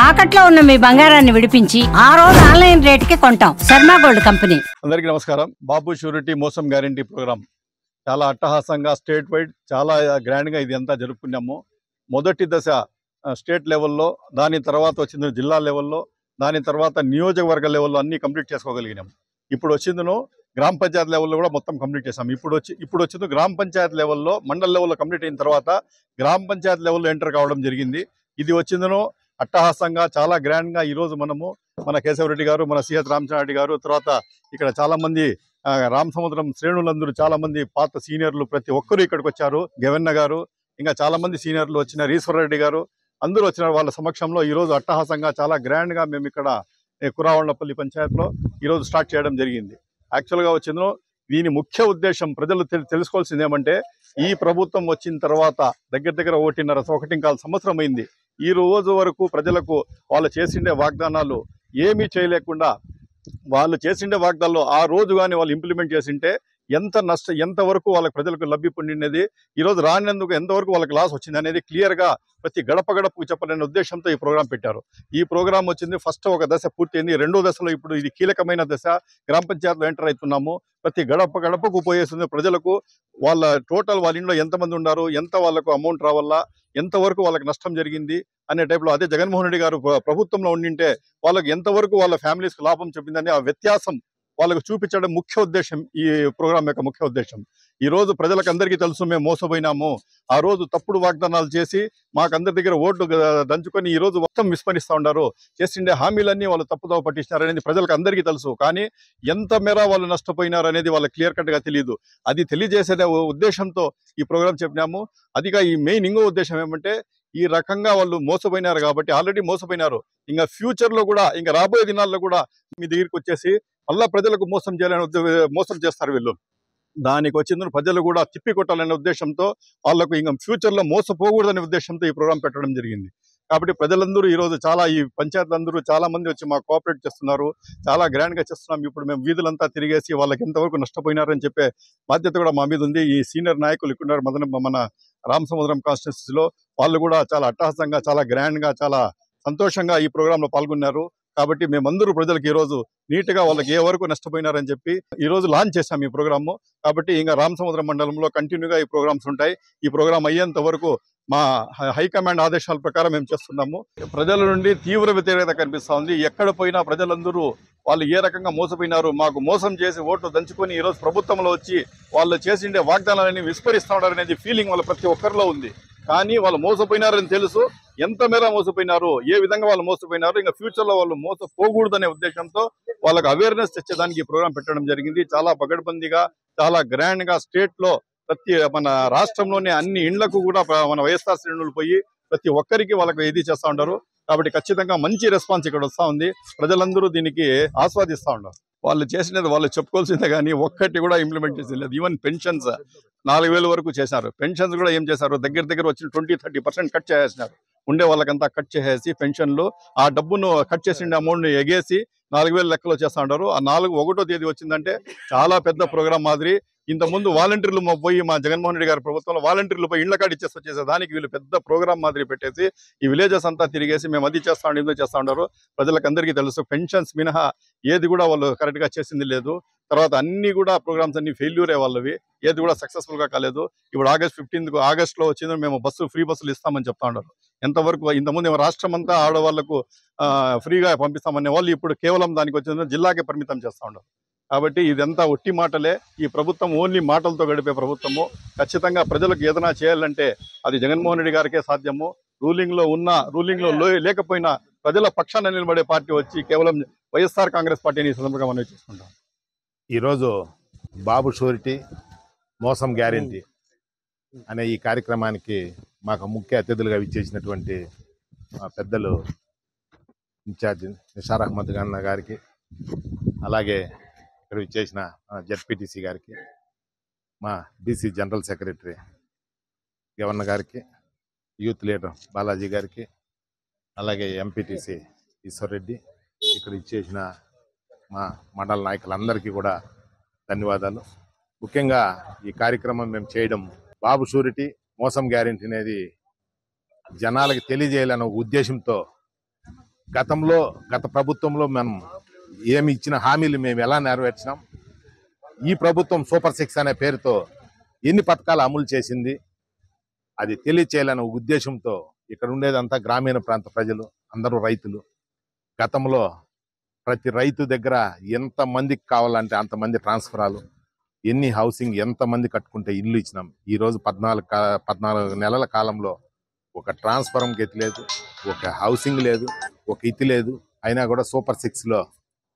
తాకట్లో ఉన్న మీ బంగారాన్ని విడిపించి ఆ రోజు ఆన్లైన్ రేటుకి కొంటాం. Sharma gold company. అందరికీ నమస్కారం. బాబు షూరిటీ మోసం గ్యారంటీ ప్రోగ్రామ్ చాలా అట్టహాసంగా స్టేట్ వైడ్ చాలా గ్రాండ్గా ఇది అంతా జరుపుకున్నాము. మొదటి దశ స్టేట్ లెవెల్లో, దాని తర్వాత వచ్చింది జిల్లా లెవెల్లో, దాని తర్వాత నియోజకవర్గ లెవెల్లో అన్నీ కంప్లీట్ చేసుకోగలిగినాము. ఇప్పుడు వచ్చిందను గ్రామ పంచాయతీ లెవెల్లో కూడా మొత్తం కంప్లీట్ చేసాము. ఇప్పుడు వచ్చింది గ్రామ పంచాయతీ లెవెల్లో, మండల లెవెల్లో కంప్లీట్ అయిన తర్వాత గ్రామ పంచాయతీ లెవెల్లో ఎంటర్ కావడం జరిగింది. ఇది వచ్చిందను అట్టహాసంగా చాలా గ్రాండ్గా ఈరోజు మనము మన కేశవరెడ్డి గారు, మన సిహెచ్ రామచంద్రారెడ్డి గారు, తర్వాత ఇక్కడ చాలా మంది రామసముద్రం శ్రేణులందరూ చాలా మంది పాత సీనియర్లు ప్రతి ఒక్కరూ ఇక్కడికి వచ్చారు. గవెన్న గారు, ఇంకా చాలా మంది సీనియర్లు వచ్చినారు. ఈశ్వరరెడ్డి గారు అందరూ వచ్చినారు. వాళ్ళ సమక్షంలో ఈరోజు అట్టహాసంగా చాలా గ్రాండ్గా మేము ఇక్కడ కురావళ్లపల్లి పంచాయతీలో ఈరోజు స్టార్ట్ చేయడం జరిగింది. యాక్చువల్గా వచ్చిందో దీని ముఖ్య ఉద్దేశం ప్రజలు తెలుసుకోవాల్సింది ఏమంటే, ఈ ప్రభుత్వం వచ్చిన తర్వాత దగ్గర 1.5 సంవత్సరం అయింది. ఈ రోజు వరకు ప్రజలకు వాళ్ళు చేసిండే వాగ్దానాలు ఏమీ చేయలేకుండా, వాళ్ళు చేసిండే వాగ్దానాలు ఆ రోజు కానీ వాళ్ళు ఇంప్లిమెంట్ చేసింటే ఎంతవరకు వాళ్ళకి ప్రజలకు లబ్ధి పొందినది, ఈరోజు రానందుకు ఎంతవరకు వాళ్ళకి లాస్ వచ్చింది అనేది క్లియర్గా ప్రతి గడపకు చెప్పలేని ఉద్దేశంతో ఈ ప్రోగ్రాం పెట్టారు. ఈ ప్రోగ్రాం వచ్చింది ఫస్ట్ ఒక దశ పూర్తయింది. రెండో దశలో ఇప్పుడు ఇది కీలకమైన దశ. గ్రామ పంచాయతీలో ఎంటర్ అవుతున్నాము. ప్రతి గడపకు పోయేస్తుంది ప్రజలకు. వాళ్ళ టోటల్ వాళ్ళ ఇంట్లో ఎంతమంది ఉన్నారు, ఎంత వాళ్ళకు అమౌంట్ రావాలా, ఎంతవరకు వాళ్ళకి నష్టం జరిగింది అనే టైప్లో, అదే జగన్మోహన్ రెడ్డి గారు ప్రభుత్వంలో ఉండింటే వాళ్ళకి ఎంతవరకు వాళ్ళ ఫ్యామిలీస్కి లాభం చెప్పిందని ఆ వ్యత్యాసం వాళ్ళకు చూపించడం ముఖ్య ఉద్దేశం ఈ ప్రోగ్రాం యొక్క ముఖ్య ఉద్దేశం. ఈ రోజు ప్రజలకు అందరికీ తెలుసు మేము మోసపోయినాము. ఆ రోజు తప్పుడు వాగ్దానాలు చేసి మాకందరి దగ్గర ఓట్లు దంచుకొని ఈ రోజు మొత్తం విస్మరిస్తూ ఉన్నారు. చేసిండే హామీలన్నీ వాళ్ళు తప్పుదోవ పట్టించినారు అనేది ప్రజలకు అందరికీ తెలుసు. కానీ ఎంత మేర వాళ్ళు నష్టపోయినారు అనేది వాళ్ళకి క్లియర్ కట్గా తెలియదు. అది తెలియజేసే ఉద్దేశంతో ఈ ప్రోగ్రాం చెప్పినాము. అదిగా ఈ మెయిన్ ఇంకో ఉద్దేశం ఏమంటే, ఈ రకంగా వాళ్ళు మోసపోయినారు కాబట్టి, ఆల్రెడీ మోసపోయినారు, ఇంకా ఫ్యూచర్లో కూడా, ఇంకా రాబోయే దినాల్లో కూడా మీ దగ్గరికి వచ్చేసి మళ్ళా ప్రజలకు మోసం చేస్తారు వీళ్ళు. దానికి వచ్చిందని ప్రజలు కూడా తిప్పికొట్టాలనే ఉద్దేశంతో, వాళ్లకు ఇంకా ఫ్యూచర్లో మోసపోకూడదనే ఉద్దేశంతో ఈ ప్రోగ్రాం పెట్టడం జరిగింది. కాబట్టి ప్రజలందరూ ఈరోజు ఈ పంచాయతీలందరూ చాలా మంది వచ్చి మాకు కోఆపరేట్ చేస్తున్నారు. చాలా గ్రాండ్గా చేస్తున్నాం. ఇప్పుడు మేము వీధులంతా తిరిగేసి వాళ్ళకి ఎంతవరకు నష్టపోయినారని చెప్పే బాధ్యత కూడా మా మీద ఉంది. ఈ సీనియర్ నాయకులు ఇక్కడ మన రామసముద్రం కాన్స్టిట్యూన్సీలో వాళ్ళు కూడా చాలా అట్టహాసంగా, చాలా గ్రాండ్గా, చాలా సంతోషంగా ఈ ప్రోగ్రాంలో పాల్గొన్నారు. కాబట్టి మేమందరూ ప్రజలకు ఈరోజు నీట్గా వాళ్ళకి ఏ వరకు నష్టపోయినారని చెప్పి ఈరోజు లాంచ్ చేశాం ఈ ప్రోగ్రాము. కాబట్టి ఇంకా రామసముద్రం మండలంలో కంటిన్యూగా ఈ ప్రోగ్రామ్స్ ఉంటాయి. ఈ ప్రోగ్రాం అయ్యేంత వరకు మా హైకమాండ్ ఆదేశాల ప్రకారం మేము చేస్తున్నాము. ప్రజల నుండి తీవ్ర వ్యతిరేకత కనిపిస్తూ ఉంది. ఎక్కడ పోయినా ప్రజలందరూ వాళ్ళు ఏ రకంగా మోసపోయినారు, మాకు మోసం చేసి ఓట్లు దంచుకొని ఈరోజు ప్రభుత్వంలో వచ్చి వాళ్ళు చేసిండే వాగ్దానాలని విస్మరిస్తూ ఉన్నారు అనేది ఫీలింగ్ వాళ్ళ ప్రతి ఒక్కరిలో ఉంది. కానీ వాళ్ళు మోసపోయినారని తెలుసు. ఎంత మేర మోసపోయినారు, ఏ విధంగా వాళ్ళు మోసపోయినారు, ఇంకా ఫ్యూచర్లో వాళ్ళు మోసపోకూడదనే ఉద్దేశంతో వాళ్ళకి అవేర్నెస్ తెచ్చేదానికి ఈ ప్రోగ్రాం పెట్టడం జరిగింది. చాలా పగడ్బందీగా, చాలా గ్రాండ్గా స్టేట్లో మన రాష్ట్రంలోనే అన్ని ఇండ్లకు కూడా మన వైఎస్ఆర్ శ్రేణులు పోయి ప్రతి ఒక్కరికి వాళ్ళకి ఇది చేస్తూ ఉంటారు. కాబట్టి ఖచ్చితంగా మంచి రెస్పాన్స్ ఇక్కడ వస్తూ ఉంది. ప్రజలందరూ దీనికి ఆస్వాదిస్తూ ఉన్నారు. వాళ్ళు చేసినది వాళ్ళు చెప్పుకోవాల్సిందే కానీ ఒక్కటి కూడా ఇంప్లిమెంట్ చేసింది లేదు. ఈవెన్ పెన్షన్స్ 4,000 వరకు చేశారు. పెన్షన్స్ కూడా ఏం చేశారు, దగ్గర వచ్చిన 20-30% కట్ చేసేసినారు. ఉండే వాళ్ళకంతా కట్ చేసేసి పెన్షన్లు ఆ డబ్బును కట్ చేసిన అమౌంట్ని ఎగేసి 4,000 లెక్కలో చేస్తూ ఉంటారు. ఆ 1వ తేదీ వచ్చిందంటే చాలా పెద్ద ప్రోగ్రాం మాదిరి. ఇంతకుముందు వాలంటీర్లు పోయి మా జగన్మోహన్ రెడ్డి గారి ప్రభుత్వంలో వాలంటీర్లు పోయి ఇళ్ల కాడ ఇచ్చేసి వచ్చేసేదానికి వీళ్ళు పెద్ద ప్రోగ్రాం మాదిరి పెట్టేసి ఈ విలేజెస్ అంతా తిరిగేసి మేము అది చేస్తా ఉండి చేస్తూ ఉంటారు. ప్రజలకు అందరికీ తెలుసు పెన్షన్స్ మినహా ఏది కూడా వాళ్ళు కరెక్ట్గా చేసింది లేదు. తర్వాత అన్ని కూడా ప్రోగ్రామ్స్ అన్ని ఫెయిల్యూరే వాళ్ళవి, ఏది కూడా సక్సెస్ఫుల్గా కాలేదు. ఇప్పుడు August 15 ఆగస్టులో వచ్చిందో మేము ఫ్రీ బస్సులు ఇస్తామని చెప్తా ఉన్నారు. ఎంతవరకు ఇంతకుముందు రాష్ట్రం అంతా ఆడవాళ్లకు ఫ్రీగా పంపిస్తామనే వాళ్ళు ఇప్పుడు కేవలం దానికి వచ్చిందో జిల్లాకే పరిమితం చేస్తూ ఉన్నారు. కాబట్టి ఇదంతా ఒట్టి మాటలే. ఈ ప్రభుత్వం ఓన్లీ మాటలతో గడిపే ప్రభుత్వము. ఖచ్చితంగా ప్రజలకు ఏదైనా చేయాలంటే అది జగన్మోహన్ రెడ్డి గారికే సాధ్యము. రూలింగ్లో లేకపోయినా ప్రజల పక్షాన నిలబడే పార్టీ వచ్చి కేవలం వైఎస్ఆర్ కాంగ్రెస్ పార్టీని ఈ సందర్భంగా మనం చేసుకుంటాం. ఈరోజు బాబు షూరిటీ మోసం గ్యారెంటీ అనే ఈ కార్యక్రమానికి మాకు ముఖ్య అతిథులుగా విచ్చేసినటువంటి పెద్దలు ఇన్ఛార్జ్ నిషార్ అహ్మద్ ఖాన్ గారికి, అలాగే ఇక్కడ విచ్చేసిన జెడ్పీటీసీ గారికి, మా డీసీ జనరల్ సెక్రటరీ గవర్నర్ గారికి, యూత్ లీడర్ బాలాజీ గారికి, అలాగే ఎంపీటీసీ ఈశ్వర్రెడ్డి, ఇక్కడ ఇచ్చేసిన మా మండల నాయకులందరికీ కూడా ధన్యవాదాలు. ముఖ్యంగా ఈ కార్యక్రమం మేము చేయడం బాబు షూరిటీ మోసం గ్యారెంటీ అనేది జనాలకి తెలియజేయాలనే ఉద్దేశంతో గత ప్రభుత్వంలో మనం ఏమి ఇచ్చిన హామీలు మేము ఎలా నెరవేర్చినాం, ఈ ప్రభుత్వం సూపర్ 6 అనే పేరుతో ఎన్ని పథకాలు అమలు చేసింది, అది తెలియచేయాలనే ఉద్దేశంతో ఇక్కడ ఉండేదంతా గ్రామీణ ప్రాంత ప్రజలు, అందరూ రైతులు. గతంలో ప్రతి రైతు దగ్గర ఎంత మందికి కావాలంటే అంతమంది ట్రాన్స్ఫరాలు, ఎన్ని హౌసింగ్ ఎంతమంది కట్టుకుంటే ఇల్లు ఇచ్చినాం. ఈరోజు 14 నెలల కాలంలో ఒక ట్రాన్స్ఫారం గతి లేదు, ఒక హౌసింగ్ లేదు, ఒక ఇతి లేదు. అయినా కూడా సూపర్ 6లో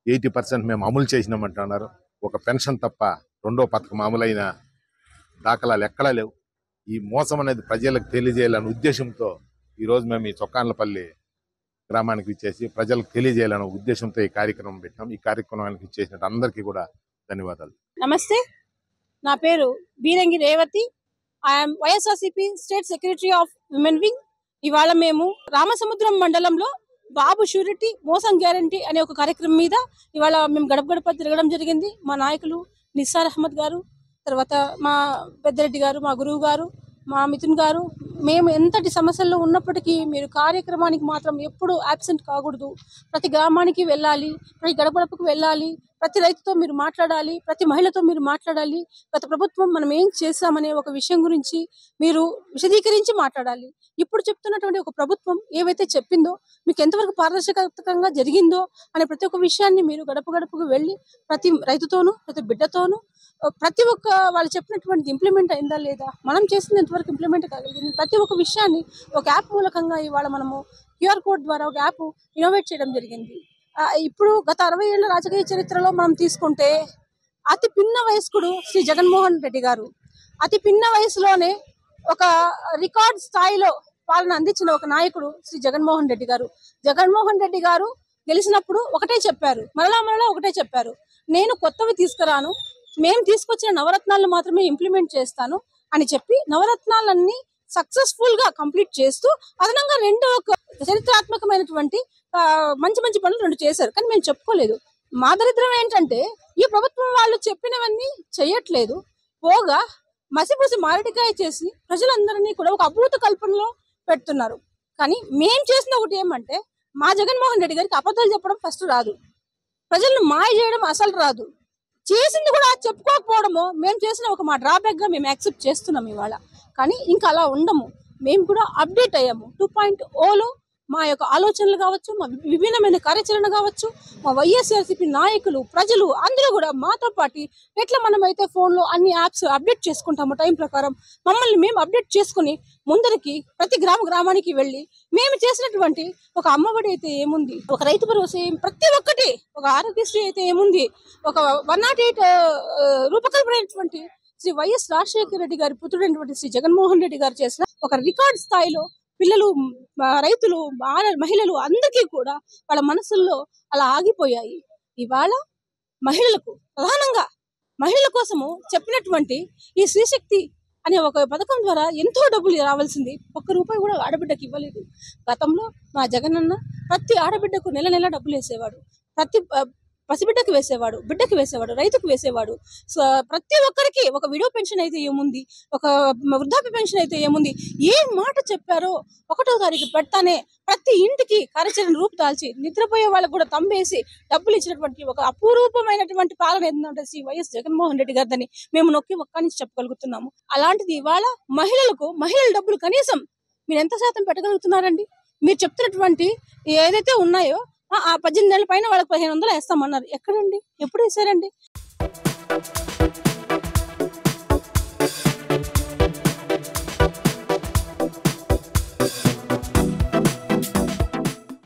80% మేము అమలు చేసినామంటున్నారు. ఒక పెన్షన్ తప్ప రెండో పథకం అమలైన దాఖలాలు ఎక్కడా లేవు. ఈ మోసం అనేది ప్రజలకు తెలియజేయాలనే ఉద్దేశంతో ఈరోజు మేము ఈ చొక్కాన్లపల్లి గ్రామానికి ఇచ్చేసి ప్రజలకు తెలియజేయాలనే ఉద్దేశంతో ఈ కార్యక్రమం పెట్టినాం. ఈ కార్యక్రమానికి ఇచ్చేసిన అందరికీ కూడా ధన్యవాదాలు. నమస్తే, నా పేరు Beerangi Revathi. I'm YSRCP state secretary of women wing. ఇవాళ మేము రామసముద్రం మండలంలో బాబు షూరిటీ మోసం గ్యారంటీ అనే ఒక కార్యక్రమం మీద ఇవాళ మేము గడప గడప తిరగడం జరిగింది. మా నాయకులు నిస్సార్ అహ్మద్ గారు, తర్వాత మా పెద్దరెడ్డి గారు, మా గురువు గారు, మా మిథున్ గారు, మేము ఎంతటి సమస్యల్లో ఉన్నప్పటికీ మీరు కార్యక్రమానికి మాత్రం ఎప్పుడు అబ్సెంట్ కాకూడదు. ప్రతి గ్రామానికి వెళ్ళాలి, ప్రతి గడపడపకు వెళ్ళాలి, ప్రతి రైతుతో మీరు మాట్లాడాలి, ప్రతి మహిళతో మీరు మాట్లాడాలి. గత ప్రభుత్వం మనం ఏం చేశామనే ఒక విషయం గురించి మీరు విశదీకరించి మాట్లాడాలి. ఇప్పుడు చెప్తున్నటువంటి ఒక ప్రభుత్వం ఏవైతే చెప్పిందో మీకు ఎంతవరకు పారదర్శకంగా జరిగిందో అనే ప్రతి ఒక్క విషయాన్ని మీరు గడప గడపకు వెళ్ళి ప్రతి రైతుతోనూ, ప్రతి బిడ్డతోనూ, ప్రతి ఒక్క వాళ్ళు చెప్పినటువంటి ఇంప్లిమెంట్ అయిందా లేదా, మనం చేసింది ఎంతవరకు ఇంప్లిమెంట్ కాగలిగింది, ప్రతి ఒక్క విషయాన్ని ఒక యాప్ మూలకంగా ఇవాళ మనము QR కోడ్ ద్వారా ఒక యాప్ ఇన్నోవేట్ చేయడం జరిగింది. ఇప్పుడు గత 60 ఏళ్ల రాజకీయ చరిత్రలో మనం తీసుకుంటే అతి పిన్న వయస్కుడు శ్రీ జగన్మోహన్ రెడ్డి గారు. అతి పిన్న వయసులోనే ఒక రికార్డ్ స్థాయిలో పాలన అందించిన ఒక నాయకుడు శ్రీ జగన్మోహన్ రెడ్డి గారు. జగన్మోహన్ రెడ్డి గారు గెలిచినప్పుడు ఒకటే చెప్పారు, మరలా ఒకటే చెప్పారు, నేను కొత్తవి తీసుకురాను, మేము తీసుకొచ్చిన నవరత్నాలను మాత్రమే ఇంప్లిమెంట్ చేస్తాను అని చెప్పి నవరత్నాలన్నీ సక్సెస్ఫుల్ గా కంప్లీట్ చేస్తూ అదనంగా ఒక చరిత్రాత్మకమైనటువంటి మంచి మంచి పనులు 2 చేశారు. కానీ మేము చెప్పుకోలేదు. మా దరిద్రం ఏంటంటే ఈ ప్రభుత్వం వాళ్ళు చెప్పినవన్నీ చెయ్యట్లేదు, పోగా మసిపూసి మారడికాయ చేసి ప్రజలందరినీ కూడా ఒక అభూత కల్పనలో పెడుతున్నారు. కానీ మేం చేసిన ఒకటి ఏమంటే, మా జగన్మోహన్ రెడ్డి గారికి అబద్ధాలు చెప్పడం ఫస్ట్ రాదు, ప్రజలను మాయ చేయడం అసలు రాదు, చేసింది కూడా చెప్పుకోకపోవడము మేము చేసిన ఒక మా డ్రాబ్యాక్ గా మేము యాక్సెప్ట్ చేస్తున్నాం ఇవాళ. కానీ ఇంకా అలా ఉండము, మేము కూడా అప్డేట్ అయ్యాము. 2.0లో మా యొక్క ఆలోచనలు కావచ్చు, మా విభిన్నమైన కార్యాచరణ కావచ్చు, మా వైఎస్ఆర్సీపీ నాయకులు, ప్రజలు అందరూ కూడా మాతో పాటు ఎట్లా మనమైతే ఫోన్లో అన్ని యాప్స్ అప్డేట్ చేసుకుంటాము టైం ప్రకారం, మమ్మల్ని మేము అప్డేట్ చేసుకుని ముందరికి ప్రతి గ్రామానికి వెళ్ళి మేము చేసినటువంటి ఒక అమ్మఒడి అయితే ఏముంది, ఒక రైతు భరోసా, ప్రతి ఒక్కటి, ఒక ఆరోగ్యశ్రీ అయితే ఏముంది, ఒక 108 రూపకల్పనటువంటి శ్రీ వైఎస్ రాజశేఖర రెడ్డి గారి పుత్రుడైనటువంటి శ్రీ జగన్మోహన్ రెడ్డి గారు చేసిన ఒక రికార్డ్ స్థాయిలో పిల్లలు, రైతులు, మహిళలు అందరికీ కూడా వాళ్ళ మనసుల్లో అలా ఆగిపోయాయి. ఇవాళ మహిళలకు, ప్రధానంగా మహిళల కోసము చెప్పినటువంటి ఈ శ్రీశక్తి అనే ఒక పథకం ద్వారా ఎంతో డబ్బులు రావాల్సింది, ₹1 కూడా ఆడబిడ్డకి ఇవ్వలేదు. గతంలో మా జగనన్న ప్రతి ఆడబిడ్డకు నెల డబ్బులు వేసేవాడు, ప్రతి పసిబిడ్డకి వేసేవాడు, బిడ్డకి వేసేవాడు, రైతుకు వేసేవాడు. సో ప్రతి ఒక్కరికి ఒక విడో పెన్షన్ అయితే ఏముంది, ఒక వృద్ధాప్య పెన్షన్ అయితే ఏముంది, ఏ మాట చెప్పారో 1వ తారీఖు పెడతానే ప్రతి ఇంటికి కార్యాచరణ రూపు దాల్చి నిద్రపోయే వాళ్ళకు కూడా తంబేసి డబ్బులు ఇచ్చినటువంటి ఒక అపూర్వమైనటువంటి పాలన ఏంటంటే శ్రీ వైఎస్ జగన్మోహన్ రెడ్డి గారిని మేము నొక్కి ఒక్క నుంచి చెప్పగలుగుతున్నాము. అలాంటిది ఇవాళ మహిళల డబ్బులు కనీసం మీరు ఎంత శాతం పెట్టగలుగుతున్నారండి? మీరు చెప్తున్నటువంటి ఏదైతే ఉన్నాయో 18 ఏళ్ల పైన వాళ్ళకి 1500 వేస్తామన్నారు. ఎక్కడండి? ఎప్పుడు వేసారండి?